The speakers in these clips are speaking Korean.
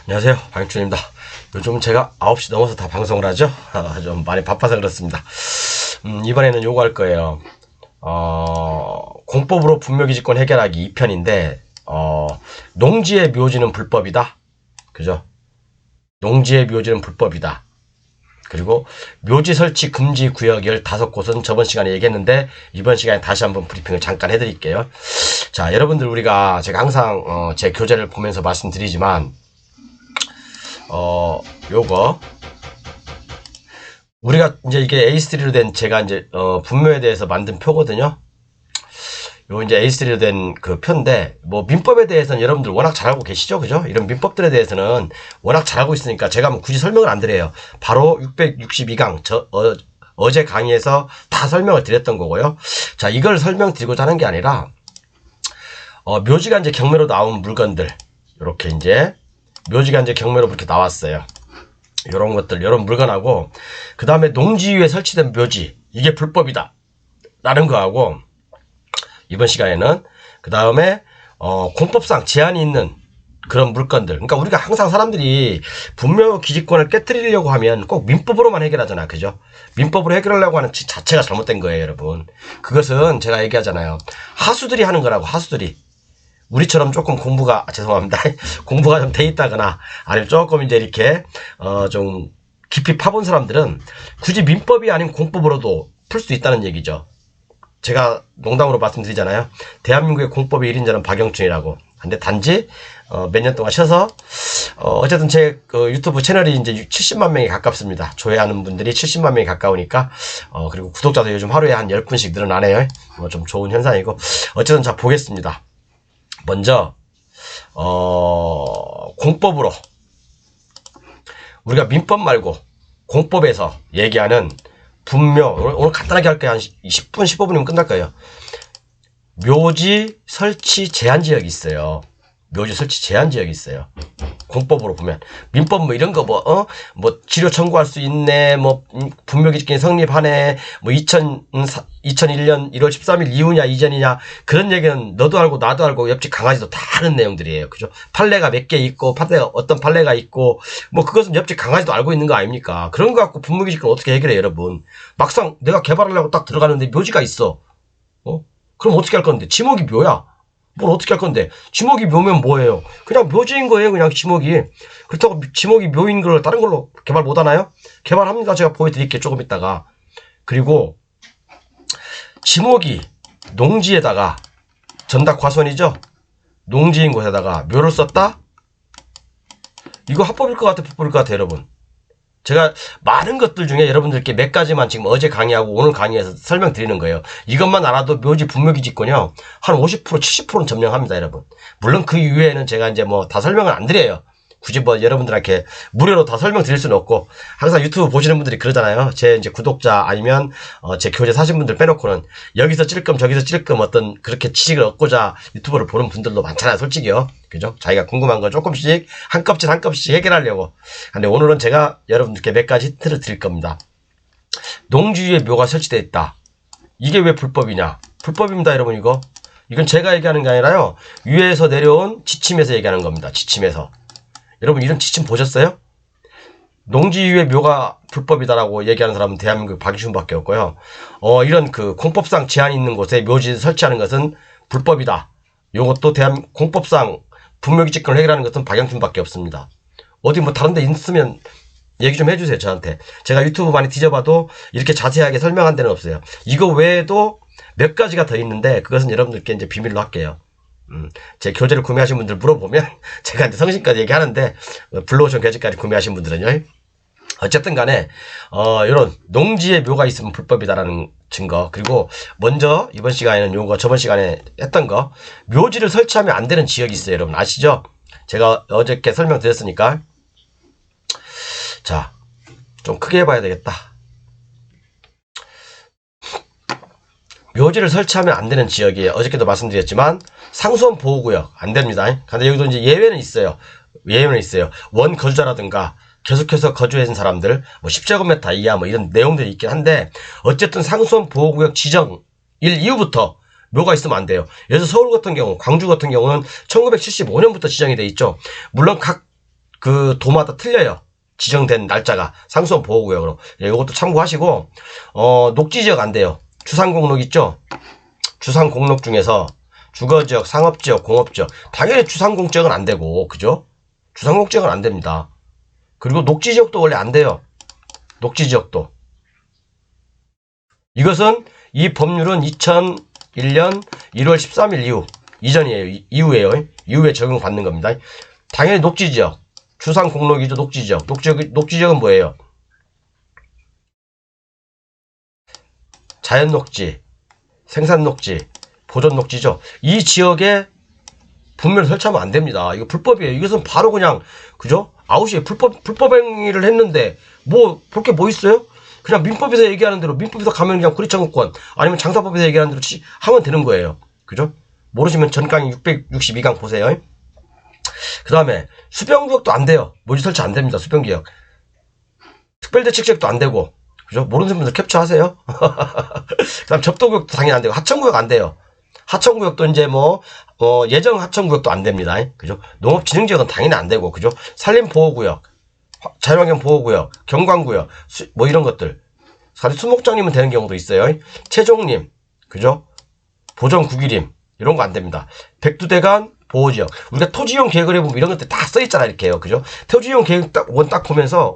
안녕하세요, 방영준입니다. 요즘 제가 9시 넘어서 다 방송을 하죠. 좀 많이 바빠서 그렇습니다. 이번에는 요거 할 거예요. 공법으로 분묘기지권 해결하기 2편인데 농지의 묘지는 불법이다. 그죠? 농지의 묘지는 불법이다. 그리고 묘지 설치 금지 구역 15곳은 저번 시간에 얘기했는데 이번 시간에 다시 한번 브리핑을 잠깐 해드릴게요. 자, 여러분들 제가 항상 제 교재를 보면서 말씀드리지만 요거 우리가 이제 이게 A3로 된 제가 이제 분묘에 대해서 만든 표거든요. 요 이제 A3로 된 그 표인데 뭐 민법에 대해서는 여러분들 워낙 잘 알고 계시죠, 그죠? 이런 민법들에 대해서는 워낙 잘 알고 있으니까 제가 뭐 굳이 설명을 안 드려요. 바로 662강 어제 강의에서 다 설명을 드렸던 거고요. 자, 이걸 설명드리고자 하는 게 아니라 묘지가 이제 경매로 나온 물건들 요렇게 이제 묘지가 이제 경매로 그렇게 나왔어요. 요런 것들, 요런 물건하고, 그 다음에 농지 위에 설치된 묘지, 이게 불법이다. 라는 거하고, 이번 시간에는, 그 다음에, 공법상 제한이 있는 그런 물건들. 그러니까 우리가 항상 사람들이 분묘 기지권을 깨뜨리려고 하면 꼭 민법으로만 해결하잖아. 그죠? 민법으로 해결하려고 하는 자체가 잘못된 거예요, 여러분. 그것은 제가 얘기하잖아요. 하수들이 하는 거라고, 하수들이. 우리처럼 조금 죄송합니다. 공부가 좀 돼 있다거나, 아니면 조금 이제 이렇게, 좀 깊이 파본 사람들은 굳이 민법이 아닌 공법으로도 풀 수 있다는 얘기죠. 제가 농담으로 말씀드리잖아요. 대한민국의 공법의 1인자는 박영춘이라고. 근데 단지, 몇 년 동안 쉬어서, 어쨌든 제 유튜브 채널이 이제 70만 명이 가깝습니다. 조회하는 분들이 70만 명이 가까우니까, 그리고 구독자도 요즘 하루에 한 10분씩 늘어나네요. 좀 좋은 현상이고. 어쨌든 자, 보겠습니다. 먼저 공법으로 우리가 민법 말고 공법에서 얘기하는 분묘, 오늘 간단하게 할게요. 한 10분 15분이면 끝날 거예요. 묘지 설치 제한 지역이 있어요. 묘지 설치 제한 지역이 있어요. 공법으로 보면 민법 뭐 이런 거 뭐 치료 청구할 수 있네, 뭐 분묘기지권이 성립하네, 뭐 2001년 1월 13일 이후냐 이전이냐, 그런 얘기는 너도 알고 나도 알고 옆집 강아지도 다 아는 내용들이에요. 그죠? 판례가 몇 개 있고 어떤 판례가 있고, 뭐 그것은 옆집 강아지도 알고 있는 거 아닙니까? 그런 거 갖고 분묘기지권 어떻게 해결해, 여러분? 막상 내가 개발하려고 딱 들어가는데 묘지가 있어. 그럼 어떻게 할 건데? 지목이 묘야. 뭘 어떻게 할 건데? 지목이 묘면 뭐예요? 그냥 묘지인 거예요, 그냥 지목이. 그렇다고 지목이 묘인 걸 다른 걸로 개발 못 하나요? 개발합니다. 제가 보여드릴게요, 조금 있다가. 그리고 지목이 농지에다가, 전답 과수원이죠? 농지인 곳에다가 묘를 썼다? 이거 합법일 것 같아, 불법일 것 같아, 여러분? 제가 많은 것들 중에 여러분들께 몇 가지만 지금 어제 강의하고 오늘 강의에서 설명드리는 거예요. 이것만 알아도 묘지 분묘기지권이요, 한 50%, 70%는 점령합니다, 여러분. 물론 그 이외에는 제가 이제 뭐 다 설명을 안 드려요. 굳이 뭐 여러분들한테 무료로 다 설명드릴 수는 없고, 항상 유튜브 보시는 분들이 그러잖아요. 제 이제 구독자 아니면 제 교재 사신 분들 빼놓고는 여기서 찔끔 저기서 찔끔 어떤 그렇게 지식을 얻고자 유튜브를 보는 분들도 많잖아요, 솔직히요. 그죠? 자기가 궁금한 거 조금씩 한 껍질 한 껍질씩 해결하려고. 근데 오늘은 제가 여러분들께 몇 가지 힌트를 드릴 겁니다. 농지 위에 묘가 설치되어 있다. 이게 왜 불법이냐? 불법입니다, 여러분. 이건 제가 얘기하는 게 아니라요, 위에서 내려온 지침에서 얘기하는 겁니다. 지침에서. 여러분, 이런 지침 보셨어요? 농지 위에 묘가 불법이다라고 얘기하는 사람은 대한민국 박이춘밖에 없고요. 이런 그 공법상 제한이 있는 곳에 묘지 설치하는 것은 불법이다. 요것도 공법상 분묘기지권을 해결하는 것은 박영춘밖에 없습니다. 어디 뭐 다른 데 있으면 얘기 좀 해주세요, 저한테. 제가 유튜브 많이 뒤져봐도 이렇게 자세하게 설명한 데는 없어요. 이거 외에도 몇 가지가 더 있는데 그것은 여러분들께 이제 비밀로 할게요. 제 교재를 구매하신 분들 물어보면 제가 이제 성신까지 얘기하는데, 블루오션 교재까지 구매하신 분들은요. 어쨌든 간에 이런 농지에 묘가 있으면 불법이다라는 증거. 그리고 먼저 이번 시간에는 요거 저번 시간에 했던 거, 묘지를 설치하면 안 되는 지역이 있어요, 여러분. 아시죠? 제가 어저께 설명드렸으니까. 자, 좀 크게 해봐야 되겠다. 묘지를 설치하면 안 되는 지역이에요. 어저께도 말씀드렸지만 상수원 보호구역 안 됩니다. 근데 여기도 이제 예외는 있어요. 원 거주자라든가 계속해서 거주해진 사람들, 뭐 10제곱미터 이하 뭐 이런 내용들이 있긴 한데, 어쨌든 상수원 보호구역 지정 일 이후부터 묘가 있으면 안 돼요. 예를 들어 서울 같은 경우, 광주 같은 경우는 1975년부터 지정이 돼 있죠. 물론 각 그 도마다 틀려요. 지정된 날짜가 상수원 보호구역으로. 예, 이것도 참고하시고 녹지지역 안 돼요. 주상공록 있죠? 주상공록 중에서 주거지역, 상업지역, 공업지역. 당연히 주상공지역은 안 되고, 그죠? 주상공지역은 안 됩니다. 그리고 녹지지역도 원래 안 돼요. 녹지지역도. 이것은 이 법률은 2001년 1월 13일 이후, 이전이에요. 이후에요. 이후에 적용받는 겁니다. 당연히 녹지지역. 주상공록이죠. 녹지지역. 녹지지역은 뭐예요? 자연녹지, 생산녹지, 보존녹지죠. 이 지역에 분묘를 설치하면 안 됩니다. 이거 불법이에요. 이것은 바로 그냥, 그죠? 아웃이에요. 불법 행위를 했는데, 볼 게 뭐 있어요? 그냥 민법에서 얘기하는 대로, 민법에서 가면 그냥 구리청구권, 아니면 장사법에서 얘기하는 대로 하면 되는 거예요. 그죠? 모르시면 전강의 662강 보세요. 그 다음에, 수변구역도 안 돼요. 묘지 설치 안 됩니다. 수변구역. 특별대책지역도 안 되고, 그죠? 모르는 분들 캡처하세요. 그 다음 접도구역도 당연히 안 되고, 하천구역 안 돼요. 하천구역도 이제 예정 하천구역도 안 됩니다. 그죠? 농업진흥지역은 당연히 안 되고, 그죠? 산림보호구역, 자연환경보호구역, 경관구역, 이런 것들. 사실 수목장님은 되는 경우도 있어요. 채종림, 그죠? 보전국유림, 이런 거 안 됩니다. 백두대간 보호지역. 우리가 토지이용 계획을 해보면 이런 것들 다 써있잖아, 이렇게요. 그죠? 토지이용 계획 딱 보면서,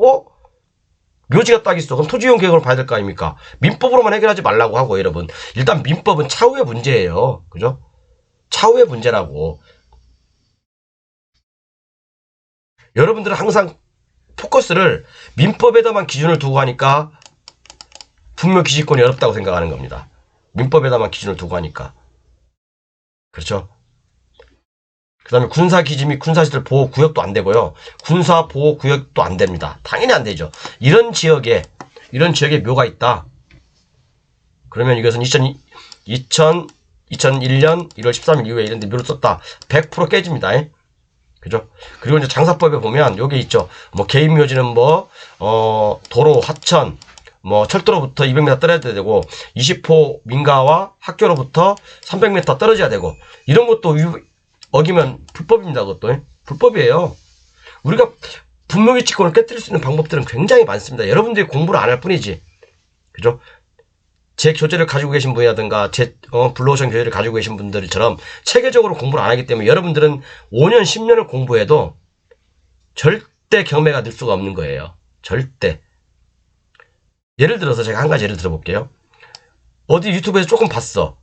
묘지가 딱 있어. 그럼 토지이용 계획을 봐야 될 거 아닙니까? 민법으로만 해결하지 말라고 하고, 여러분. 일단 민법은 차후의 문제예요. 그죠? 차후의 문제라고. 여러분들은 항상 포커스를 민법에다만 기준을 두고 하니까 분묘기지권이 어렵다고 생각하는 겁니다. 민법에다만 기준을 두고 하니까. 그렇죠? 그 다음에 군사기지 및 군사시설 보호구역도 안 되고요. 군사보호구역도 안 됩니다. 당연히 안 되죠. 이런 지역에 묘가 있다. 그러면 이것은 2001년 1월 13일 이후에 이런 데 묘를 썼다. 100% 깨집니다. 그죠? 그리고 이제 장사법에 보면 여기 있죠. 개인묘지는 도로, 하천, 철도로부터 200m 떨어져야 되고, 20호 민가와 학교로부터 300m 떨어져야 되고, 이런 것도 어기면 불법입니다. 그것도 불법이에요. 우리가 분묘기지권을 깨뜨릴 수 있는 방법들은 굉장히 많습니다. 여러분들이 공부를 안 할 뿐이지. 그죠? 제 교재를 가지고 계신 분이라든가 제 블루오션 교재를 가지고 계신 분들처럼 체계적으로 공부를 안 하기 때문에 여러분들은 5년 10년을 공부해도 절대 경매가 늘 수가 없는 거예요. 절대. 예를 들어서 제가 한 가지 예를 들어볼게요. 어디 유튜브에서 조금 봤어.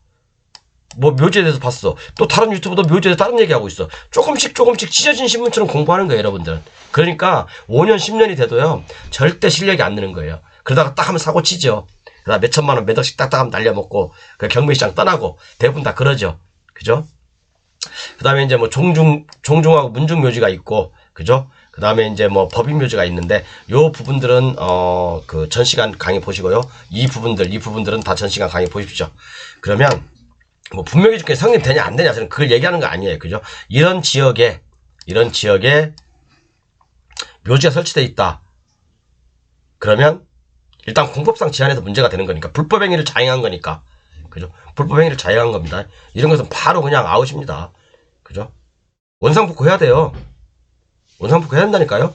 묘지에 대해서 봤어. 또 다른 유튜브도 묘지에 대해서 다른 얘기하고 있어. 조금씩 찢어진 신문처럼 공부하는 거예요, 여러분들. 그러니까 5년 10년이 돼도요, 절대 실력이 안 느는 거예요. 그러다가 딱 하면 사고 치죠. 그러다 몇 천만 원, 몇 억씩 딱딱 하면 날려먹고 그 경매시장 떠나고 대부분 다 그러죠. 그죠? 그 다음에 이제 종중하고 문중묘지가 있고, 그죠? 그 다음에 이제 법인묘지가 있는데, 요 부분들은 그 전시간 강의 보시고요. 이 부분들은 다 전시간 강의 보십시오. 그러면 분묘기지권이 성립되냐 안 되냐, 저는 그걸 얘기하는 거 아니에요. 그죠? 이런 지역에 묘지가 설치되어 있다. 그러면 일단 공법상 제한해서 문제가 되는 거니까, 불법행위를 자행한 거니까, 그죠? 불법행위를 자행한 겁니다. 이런 것은 바로 그냥 아웃입니다. 그죠? 원상복구 해야 돼요. 원상복구 해야 한다니까요?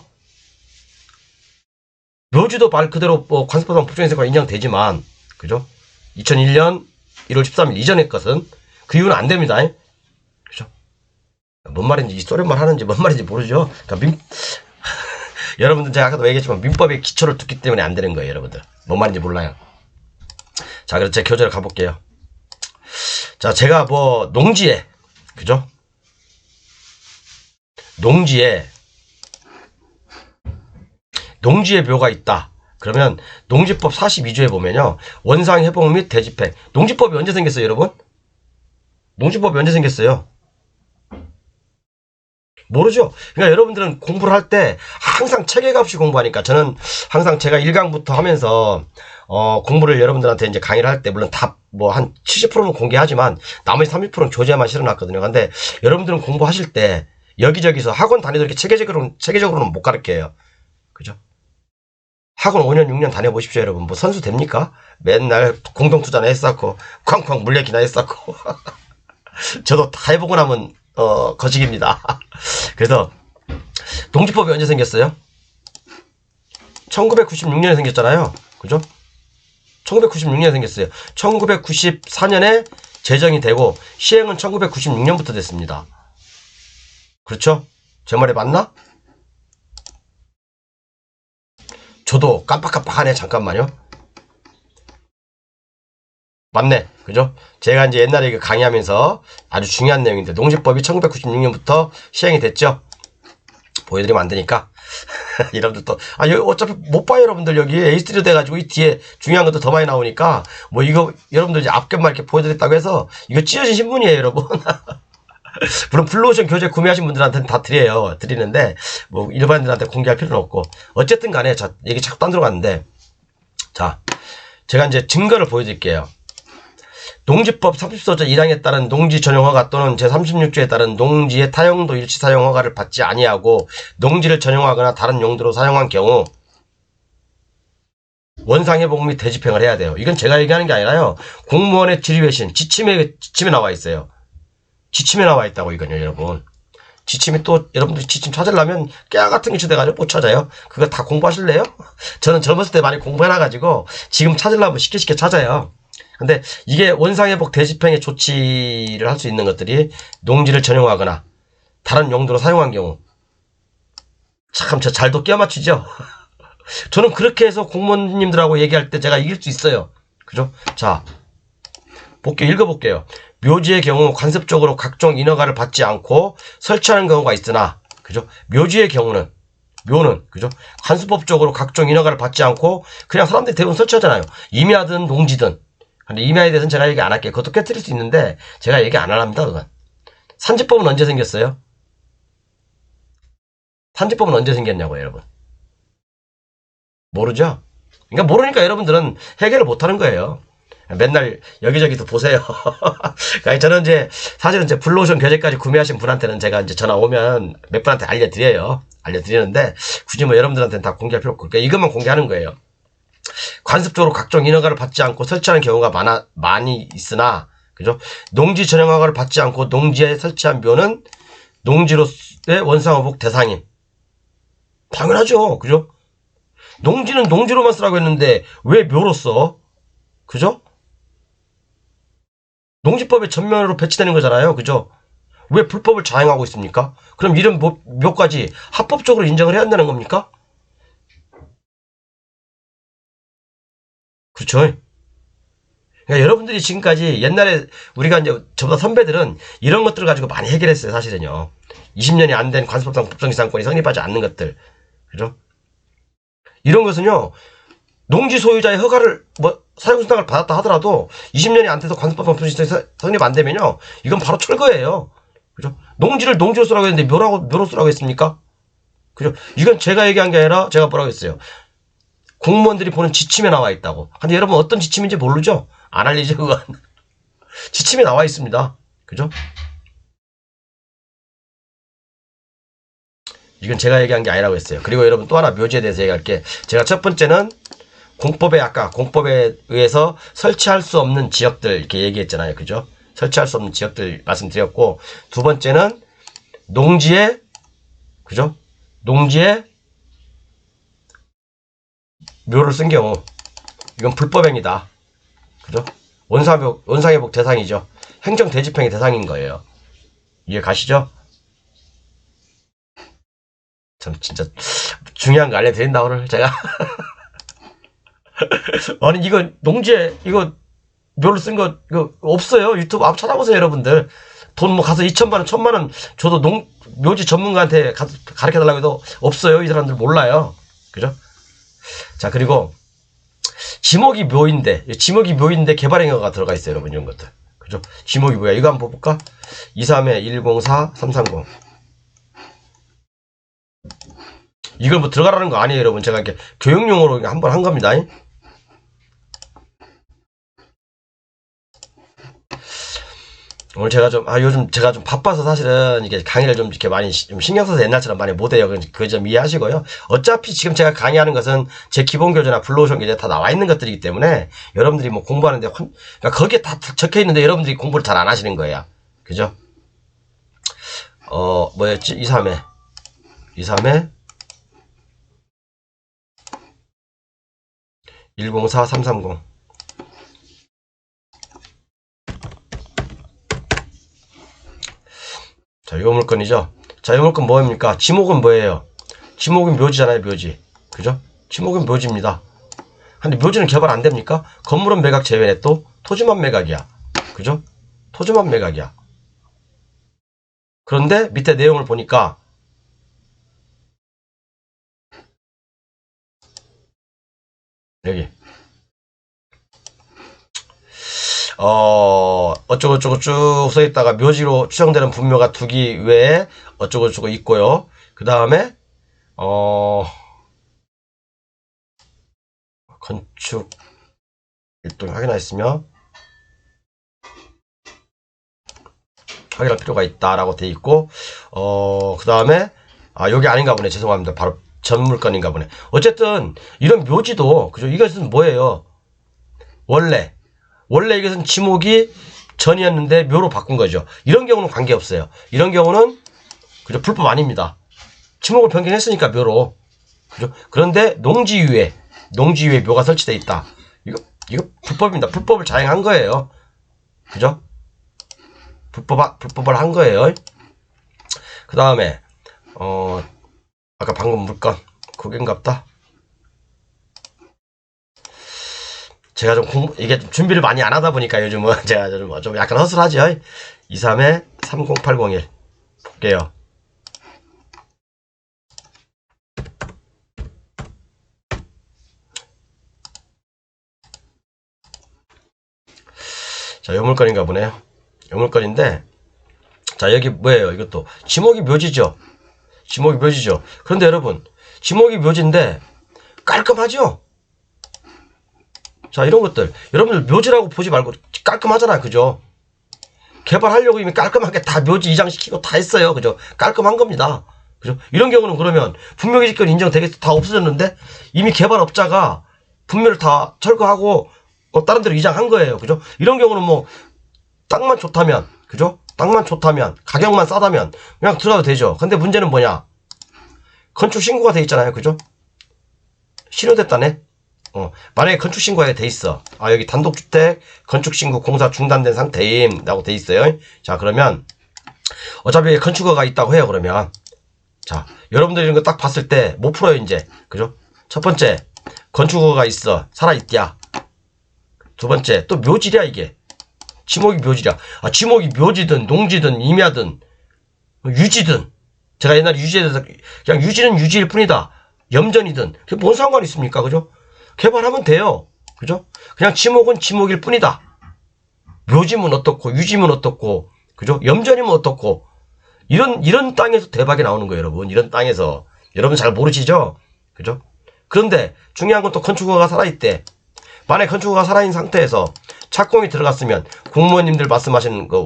묘지도 말 그대로 관습법상 법정인세가 인정되지만, 그죠? 2001년 1월 13일 이전의 것은 그 이유는 안 됩니다. 그죠? 뭔 말인지, 이 소리말 하는지 뭔 말인지 모르죠? 그러니까 여러분들 제가 아까도 얘기했지만 민법의 기초를 뒀기 때문에 안 되는 거예요, 여러분들. 뭔 말인지 몰라요. 자, 그래서 제 교재를 가볼게요. 자, 제가 농지에, 그죠? 농지에 묘가 있다. 그러면 농지법 42조에 보면요, 원상 회복 및 대집행. 농지법이 언제 생겼어요, 여러분? 농지법이 언제 생겼어요? 모르죠? 그러니까 여러분들은 공부를 할 때 항상 체계가 없이 공부하니까, 저는 항상 제가 1강부터 하면서 공부를 여러분들한테 이제 강의를 할 때 물론 다 한 70%는 공개하지만 나머지 30%는 교재만 실어놨거든요. 근데 여러분들은 공부하실 때 여기저기서 학원 다니도 이렇게 체계적으로는 못 가르쳐요. 그죠? 학원 5년 6년 다녀보십시오, 여러분. 선수 됩니까? 맨날 공동투자나 했었고 쾅쾅 물레기나 했었고 저도 다 해보고 나면 거식입니다. 그래서 농지법이 언제 생겼어요? 1996년에 생겼잖아요. 그죠? 1996년에 생겼어요. 1994년에 제정이 되고 시행은 1996년부터 됐습니다. 그렇죠? 제 말이 맞나? 저도 깜빡깜빡하네. 잠깐만요. 맞네. 그죠? 제가 이제 옛날에 강의하면서 아주 중요한 내용인데 농지법이 1996년부터 시행이 됐죠? 보여드리면 안 되니까. 여러분들 또, 어차피 못 봐요, 여러분들. 여기 A3로 돼가지고 이 뒤에 중요한 것도 더 많이 나오니까, 뭐 이거, 여러분들 이제 앞겹만 이렇게 보여드렸다고 해서, 이거 찢어진 신문이에요, 여러분. 물론 블루오션 교재 구매하신 분들한테는 다 드리는데, 뭐 일반인들한테 공개할 필요는 없고, 어쨌든 간에, 자, 얘기 자꾸 딴 데로 갔는데, 자, 제가 이제 증거를 보여드릴게요. 농지법 30소절 1항에 따른 농지 전용허가 또는 제36조에 따른 농지의 타용도 일치 사용 허가를 받지 아니하고 농지를 전용하거나 다른 용도로 사용한 경우 원상회복 및 대집행을 해야 돼요. 이건 제가 얘기하는 게 아니라요. 공무원의 지리외신 지침에 나와 있어요. 지침에 나와 있다고 이건요, 여러분. 지침이 또 여러분들 지침 찾으려면 깨알 같은 게 쳐대가지고 못 찾아요. 그거 다 공부하실래요? 저는 젊었을 때 많이 공부해놔가지고 지금 찾으려면 쉽게 찾아요. 근데 이게 원상회복 대집행의 조치를 할 수 있는 것들이 농지를 전용하거나 다른 용도로 사용한 경우. 참, 저 잘도 끼워 맞추죠? 저는 그렇게 해서 공무원님들하고 얘기할 때 제가 이길 수 있어요. 그죠? 자, 읽어볼게요. 묘지의 경우 관습적으로 각종 인허가를 받지 않고 설치하는 경우가 있으나, 그죠? 묘지의 경우는, 그죠? 관습법적으로 각종 인허가를 받지 않고 그냥 사람들이 대부분 설치하잖아요. 임야든 농지든. 근데 임야에 대해서는 제가 얘기 안 할게요. 그것도 깨뜨릴 수 있는데 제가 얘기 안 합니다. 그건. 산지법은 언제 생겼어요? 산지법은 언제 생겼냐고요, 여러분. 모르죠? 그러니까 모르니까 여러분들은 해결을 못하는 거예요. 맨날 여기저기도 보세요. 그러니까 저는 이제 사실은 이제 블루오션 교재까지 구매하신 분한테는 제가 이제 전화 오면 몇 분한테 알려드리는데 굳이 뭐 여러분들한테는 다 공개할 필요 없고 그러니까 이것만 공개하는 거예요. 관습적으로 각종 인허가를 받지 않고 설치하는 경우가 많이 있으나, 그죠? 농지 전용 허가를 받지 않고 농지에 설치한 묘는 농지로의 원상회복 대상임. 당연하죠. 그죠? 농지는 농지로만 쓰라고 했는데 왜 묘로 써? 그죠? 농지법에 전면으로 배치되는 거잖아요. 그죠? 왜 불법을 자행하고 있습니까? 그럼 이런 묘까지 합법적으로 인정을 해야 한다는 겁니까? 그렇죠. 그러니까 여러분들이 지금까지 옛날에 우리가 이제 저보다 선배들은 이런 것들을 가지고 많이 해결했어요. 사실은요. 20년이 안 된 관습법상 법정지상권이 성립하지 않는 것들. 그죠? 이런 것은요. 농지 소유자의 허가를 사용수당을 받았다 하더라도 20년이 안 돼서 관습법상 법정지상권이 성립 안 되면요. 이건 바로 철거예요. 그죠? 농지를 농지로 쓰라고 했는데 묘로 쓰라고 했습니까? 그죠? 이건 제가 얘기한 게 아니라 제가 뭐라고 했어요. 공무원들이 보는 지침에 나와 있다고. 근데 여러분 어떤 지침인지 모르죠? 안 알리죠, 그건. 지침에 나와 있습니다. 그죠? 이건 제가 얘기한 게 아니라고 했어요. 그리고 여러분 또 하나 묘지에 대해서 얘기할게. 제가 첫 번째는 공법에 의해서 설치할 수 없는 지역들 이렇게 얘기했잖아요. 그죠? 설치할 수 없는 지역들 말씀드렸고, 두 번째는 농지에, 그죠? 농지에 묘를 쓴 경우 이건 불법행위다. 그죠? 원상회복 대상이죠. 행정 대집행의 대상인 거예요. 이해 가시죠? 참 진짜 중요한 거 알려드린다 오늘 제가. 아니 이거 농지에 이거 묘를 쓴 거 이거 없어요. 유튜브 앞 찾아보세요 여러분들. 돈 뭐 가서 2,000만원 1,000만원 저도 묘지 전문가한테 가서 가르쳐달라고 해도 없어요. 이 사람들 몰라요. 그죠? 자, 그리고 지목이 묘인데 개발행위가 들어가 있어요, 여러분. 이런 것들. 그죠? 지목이 뭐야? 이거 한번 볼까? 231, 104, 330. 이걸 뭐 들어가라는 거 아니에요, 여러분. 제가 이렇게 교육용으로 한번 한 겁니다. 오늘 제가 요즘 제가 좀 바빠서 사실은 이게 강의를 좀 이렇게 많이 좀 신경 써서 옛날처럼 많이 못해요. 그거 좀 이해하시고요. 어차피 지금 제가 강의하는 것은 제 기본 교재나 블루오션 교재 다 나와 있는 것들이기 때문에 여러분들이 뭐 공부하는데, 그러니까 거기에 다 적혀 있는데 여러분들이 공부를 잘 안 하시는 거예요. 그죠? 뭐였지? 2, 3회. 23에 104330. 자, 요 물건이죠. 자, 요 물건 뭐입니까? 지목은 뭐예요? 지목은 묘지잖아요, 묘지. 그죠? 지목은 묘지입니다. 근데 묘지는 개발 안 됩니까? 건물은 매각 제외네. 또 토지만 매각이야. 그죠? 토지만 매각이야. 그런데 밑에 내용을 보니까 여기 어쩌고저쩌고 쭉 써있다가 묘지로 추정되는 분묘가 두기 외에 어쩌고저쩌고 있고요. 그 다음에 건축 일동 확인하였으며 확인할 필요가 있다라고 돼 있고, 그 다음에 여기 아닌가 보네. 죄송합니다. 바로 전 물건인가 보네. 어쨌든 이런 묘지도 그죠? 이것은 뭐예요? 원래 이것은 지목이 전이었는데 묘로 바꾼 거죠. 이런 경우는 관계없어요. 이런 경우는 그죠? 불법 아닙니다. 지목을 변경했으니까 묘로. 그죠? 그런데 농지위에 묘가 설치되어 있다. 이거 불법입니다. 불법을 자행한 거예요. 그죠? 불법을 한 거예요. 그 다음에 아까 방금 물건 그게인갑다. 제가 이게 좀 준비를 많이 안 하다 보니까 요즘은 제가 좀 약간 허술하죠. 23에 30801 볼게요. 자, 요 물건인가 보네요. 요 물건인데, 자, 여기 뭐예요? 이것도 지목이 묘지죠. 그런데 여러분, 지목이 묘지인데 깔끔하죠? 자, 이런 것들 여러분들 묘지라고 보지 말고 깔끔하잖아. 그죠? 개발하려고 이미 깔끔하게 다 묘지 이장시키고 다 했어요. 그죠? 깔끔한 겁니다. 그죠? 이런 경우는 그러면 분묘기 직권 인정되겠어? 다 없어졌는데 이미 개발업자가 분묘를 다 철거하고 다른 데로 이장한 거예요. 그죠? 이런 경우는 뭐 땅만 좋다면, 그죠? 땅만 좋다면, 가격만 싸다면 그냥 들어가도 되죠. 근데 문제는 뭐냐? 건축 신고가 돼 있잖아요. 그죠? 실효됐다네. 만약에 건축 신고가 돼 있어. 여기 단독주택 건축 신고 공사 중단된 상태임 라고 돼 있어요. 자, 그러면 어차피 건축허가 있다고 해요. 그러면 자, 여러분들이 이런 거 딱 봤을 때 못 풀어요. 이제. 그죠? 첫 번째, 건축허가 있어. 살아있디야. 두 번째, 또 묘지랴. 이게 지목이 묘지랴. 지목이 묘지든 농지든 임야든 유지든, 제가 옛날에 유지에 대해서 그냥 유지는 유지일 뿐이다. 염전이든 그게 뭔 상관이 있습니까? 그죠? 개발하면 돼요. 그죠? 그냥 지목은 지목일 뿐이다. 묘지면 어떻고 유지면 어떻고, 그죠? 염전이면 어떻고, 이런 땅에서 대박이 나오는 거예요. 여러분, 이런 땅에서 여러분 잘 모르시죠? 그죠? 그런데 중요한 건 또 건축허가 살아있대. 만약 건축허가 살아있는 상태에서 착공이 들어갔으면 공무원님들 말씀하시는 그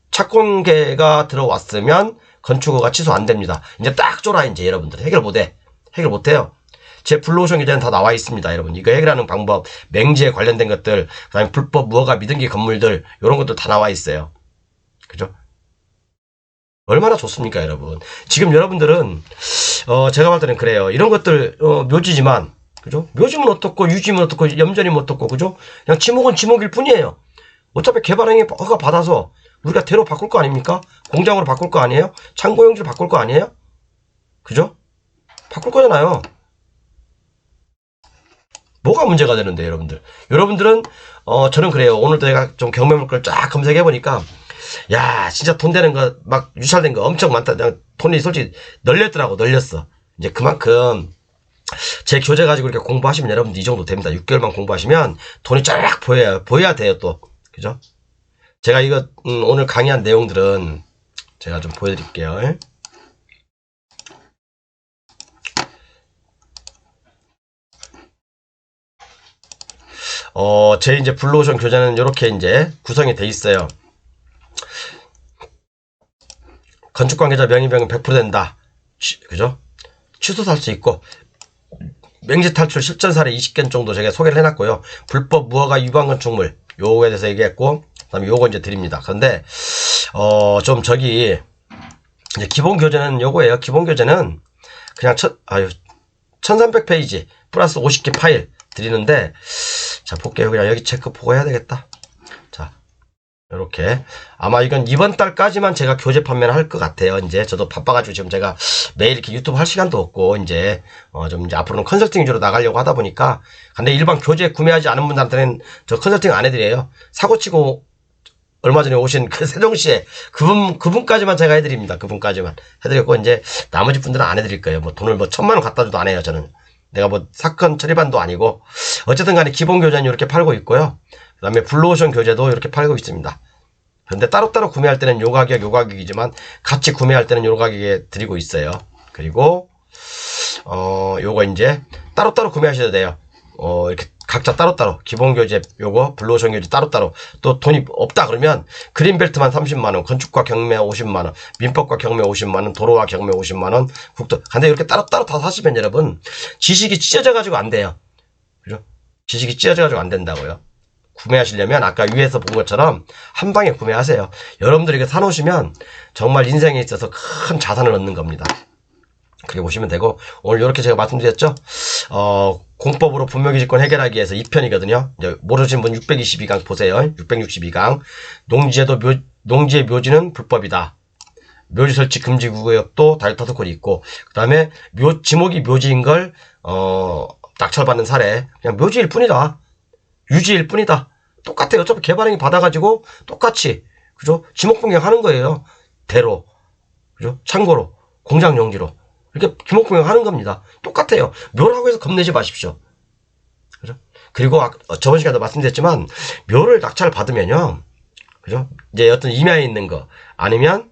착공계가 들어왔으면 건축허가 취소 안 됩니다. 이제 딱 쫄아. 이제 여러분들 해결 못해요. 제 블루오션 기자는 다 나와 있습니다. 여러분, 이거 해결하는 방법, 맹지에 관련된 것들, 그 다음에 불법 무허가 미등기 건물들, 이런 것들 다 나와 있어요. 그죠? 얼마나 좋습니까, 여러분? 지금 여러분들은 제가 볼 때는 그래요. 이런 것들 묘지지만, 그죠? 묘지면 어떻고 유지면 어떻고 염전이면 어떻고, 그죠? 그냥 지목은 지목일 뿐이에요. 어차피 개발행위 허가 받아서 우리가 대로 바꿀 거 아닙니까? 공장으로 바꿀 거 아니에요? 창고용지로 바꿀 거 아니에요? 그죠? 바꿀 거잖아요. 뭐가 문제가 되는데, 여러분들? 여러분들은 저는 그래요. 오늘도 내가 좀 경매물건을 쫙 검색해보니까, 야, 진짜 돈 되는 거, 막 유찰된 거 엄청 많다. 돈이 솔직히 널렸어. 이제 그만큼 제 교재 가지고 이렇게 공부하시면 여러분들 이 정도 됩니다. 6개월만 공부하시면 돈이 쫙 보여야 돼요, 또. 그죠? 제가 이거 오늘 강의한 내용들은 제가 좀 보여드릴게요. 제 이제 블루오션 교재는 이렇게 이제 구성이 돼 있어요. 건축 관계자 명의변경 100% 된다. 그죠? 취소할 수 있고, 맹지 탈출 실전 사례 20건 정도 제가 소개를 해놨고요. 불법 무허가 위반 건축물, 요거에 대해서 얘기했고, 그 다음에 요거 이제 드립니다. 그런데, 좀 이제 기본 교재는 요거예요. 기본 교재는 그냥 1300페이지 플러스 50개 파일 드리는데, 자, 볼게요. 그냥 여기 체크 보고 해야 되겠다. 자, 요렇게. 아마 이건 이번 달까지만 제가 교재 판매를 할 것 같아요. 이제 저도 바빠가지고 지금 제가 매일 이렇게 유튜브 할 시간도 없고, 이제, 좀 이제 앞으로는 컨설팅 위주로 나가려고 하다 보니까. 근데 일반 교재 구매하지 않은 분들한테는 저 컨설팅 안 해드려요. 사고치고 얼마 전에 오신 그 세종시에 그분까지만 제가 해드립니다. 그분까지만 해드렸고, 이제 나머지 분들은 안 해드릴 거예요. 뭐 돈을 뭐 1000만원 갖다 줘도 안 해요. 저는. 내가 뭐 사건 처리반도 아니고. 어쨌든 간에 기본 교재는 이렇게 팔고 있고요. 그 다음에 블루오션 교재도 이렇게 팔고 있습니다. 그런데 따로따로 구매할 때는 요 가격이지만 같이 구매할 때는 요 가격에 드리고 있어요. 그리고 요거 이제 따로따로 구매하셔도 돼요. 이렇게 각자 따로따로 기본 교재 요거 블루오션 교재 따로따로. 또 돈이 없다 그러면 그린벨트만 30만원, 건축과 경매 50만원, 민법과 경매 50만원, 도로와 경매 50만원, 국도. 근데 이렇게 따로따로 다 사시면 여러분 지식이 찢어져 가지고 안 돼요. 그죠? 지식이 찢어져 가지고 안 된다고요. 구매하시려면 아까 위에서 본 것처럼 한 방에 구매하세요. 여러분들이 이거 사놓으시면 정말 인생에 있어서 큰 자산을 얻는 겁니다. 그렇게 보시면 되고, 오늘 이렇게 제가 말씀드렸죠. 공법으로 분묘기지권 해결하기 위해서 2편이거든요. 이제 모르신 분 622강 보세요. 662강. 농지의 묘지는 불법이다. 묘지 설치 금지 구역도 다이어트코리 있고, 그 다음에 지목이 묘지인 걸 낙찰받는 사례. 그냥 묘지일 뿐이다. 유지일 뿐이다. 똑같아요. 어차피 개발행위 받아가지고 똑같이, 그죠? 지목 변경하는 거예요. 대로, 그죠? 창고로, 공장 용지로 이렇게 지목 변경하는 겁니다. 똑같아요. 묘라고 해서 겁내지 마십시오. 그죠? 그리고 저번 시간에도 말씀드렸지만 묘를 낙찰 받으면요, 그죠? 이제 어떤 임야에 있는 거 아니면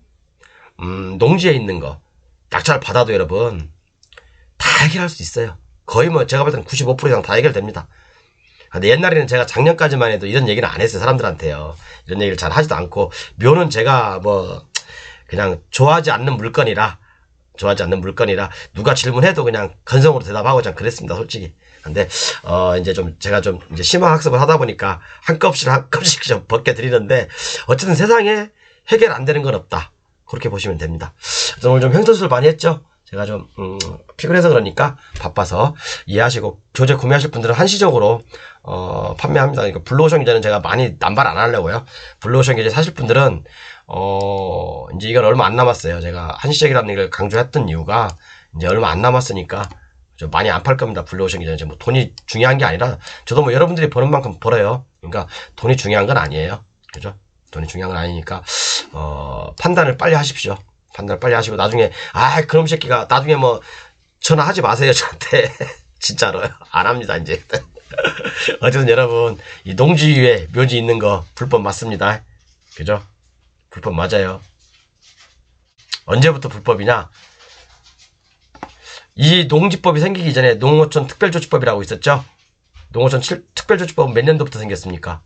농지에 있는 거 낙찰 받아도 여러분 다 해결할 수 있어요. 거의 뭐 제가 볼 때는 95% 이상 다 해결됩니다. 근데 옛날에는 제가 작년까지만 해도 이런 얘기는 안 했어요. 사람들한테요. 이런 얘기를 잘 하지도 않고, 묘는 제가 뭐 그냥 좋아하지 않는 물건이라 누가 질문해도 그냥 건성으로 대답하고 그냥 그랬습니다. 솔직히. 근데 이제 좀 제가 좀 이제 심화 학습을 하다 보니까 한 컵씩 좀 벗겨드리는데, 어쨌든 세상에 해결 안 되는 건 없다. 그렇게 보시면 됩니다. 오늘 좀 횡설수설 많이 했죠. 제가 좀 피곤해서 그러니까 바빠서 이해하시고, 교재 구매하실 분들은 한시적으로 판매합니다. 그러니까 블루오션 교재는 제가 많이 남발 안 하려고요. 블루오션 교재 사실 분들은 이제 이건 얼마 안 남았어요. 제가 한시적이라는 얘기를 강조했던 이유가 이제 얼마 안 남았으니까 좀 많이 안 팔 겁니다. 블루오션 교재는 뭐 돈이 중요한 게 아니라, 저도 뭐 여러분들이 버는 만큼 벌어요. 그러니까 돈이 중요한 건 아니에요. 그죠? 돈이 중요한 건 아니니까 판단을 빨리 하십시오. 판단을 빨리 하시고, 나중에 그놈 새끼가 나중에 뭐 전화하지 마세요 저한테. 진짜로요. 안 합니다 이제. 어쨌든 여러분, 이 농지 위에 묘지 있는 거 불법 맞습니다. 그죠? 불법 맞아요. 언제부터 불법이냐? 이 농지법이 생기기 전에 농어촌 특별조치법이라고 있었죠. 농어촌 특별조치법은 몇 년도부터 생겼습니까?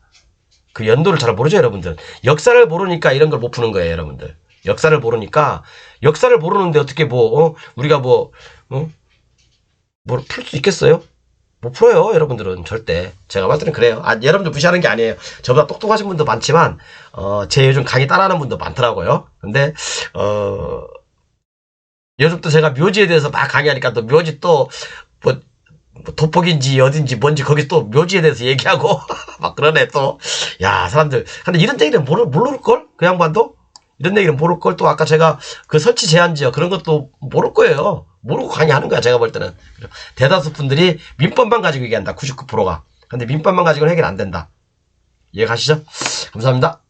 그 연도를 잘 모르죠 여러분들. 역사를 모르니까 이런 걸 못 푸는 거예요 여러분들. 역사를 모르니까. 역사를 모르는데 어떻게 우리가 뭘 풀 수 있겠어요? 못 풀어요 여러분들은. 절대. 제가 봤을 때는 그래요. 여러분들 무시하는 게 아니에요. 저보다 똑똑하신 분도 많지만 제 요즘 강의 따라하는 분도 많더라고요. 근데 요즘 또 제가 묘지에 대해서 막 강의하니까 또 묘지 또 뭐 도폭인지 어딘지 뭔지 거기 또 묘지에 대해서 얘기하고 막 그러네 또. 야, 사람들. 근데 이런 얘기는 모를걸? 그 양반도? 이런 얘기는 모를걸? 또 아까 제가 그 설치 제한지역 그런 것도 모를 거예요. 모르고 강의하는 거야 제가 볼 때는. 대다수 분들이 민법만 가지고 얘기한다. 99%가. 근데 민법만 가지고는 해결 안 된다. 이해 가시죠? 감사합니다.